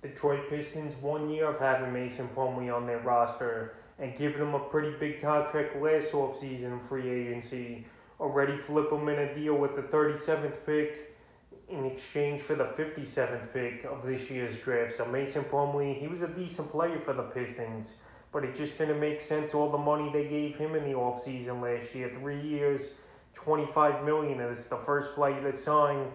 Detroit Pistons 1 year of having Mason Plumlee on their roster and giving him a pretty big contract last offseason in free agency. Already flip him in a deal with the 37th pick in exchange for the 57th pick of this year's draft. So Mason Plumlee, he was a decent player for the Pistons, but it just didn't make sense all the money they gave him in the offseason last year. 3 years, $25 million, and it's the first player to sign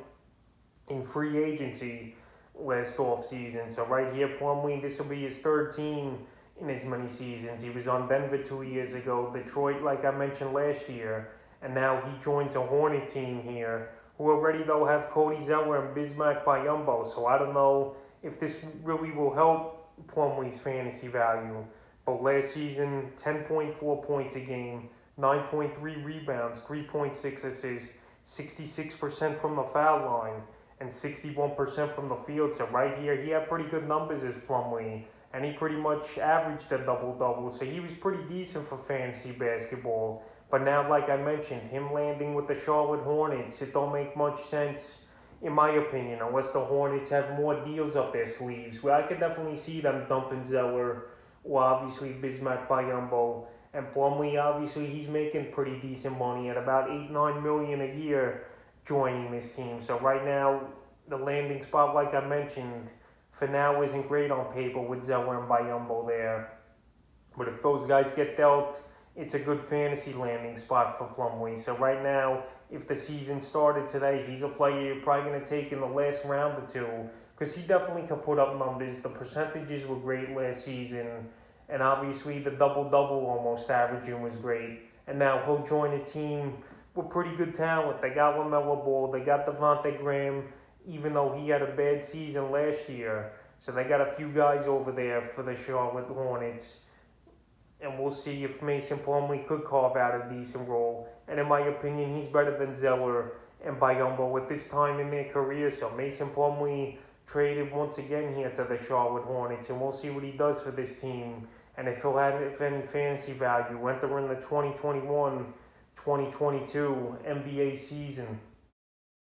in free agency last offseason. So right here, Plumlee, this will be his third team in as many seasons. He was on Denver 2 years ago, Detroit, like I mentioned last year, and now he joins a Hornet team here, who already though have Cody Zeller and Bismack Biyombo. So I don't know if this really will help Plumlee's fantasy value. But last season, 10.4 points a game, 9.3 rebounds, 3.6 assists, 66% from the foul line, and 61% from the field. So right here, he had pretty good numbers as Plumlee, and he pretty much averaged a double-double. So he was pretty decent for fantasy basketball. But now, like I mentioned, him landing with the Charlotte Hornets, it don't make much sense, in my opinion, unless the Hornets have more deals up their sleeves. Well, I could definitely see them dumping Zeller, or obviously Bismack Biyombo. And Plumlee, obviously, he's making pretty decent money at about $8-9 million a year joining this team. So right now, the landing spot, like I mentioned, for now isn't great on paper with Zeller and Biyombo there. But if those guys get dealt, it's a good fantasy landing spot for Plumlee. So right now, if the season started today, he's a player you're probably going to take in the last round or two, because he definitely can put up numbers. The percentages were great last season, and obviously the double-double almost averaging was great. And now he'll join a team with pretty good talent. They got LaMelo Ball, they got Devontae Graham, even though he had a bad season last year. So they got a few guys over there for the Charlotte Hornets. And we'll see if Mason Plumlee could carve out a decent role. And in my opinion, he's better than Zeller and Biyombo at this time in their career. So Mason Plumlee traded once again here to the Charlotte Hornets, and we'll see what he does for this team and if he'll have any fantasy value entering the 2021-2022 NBA season.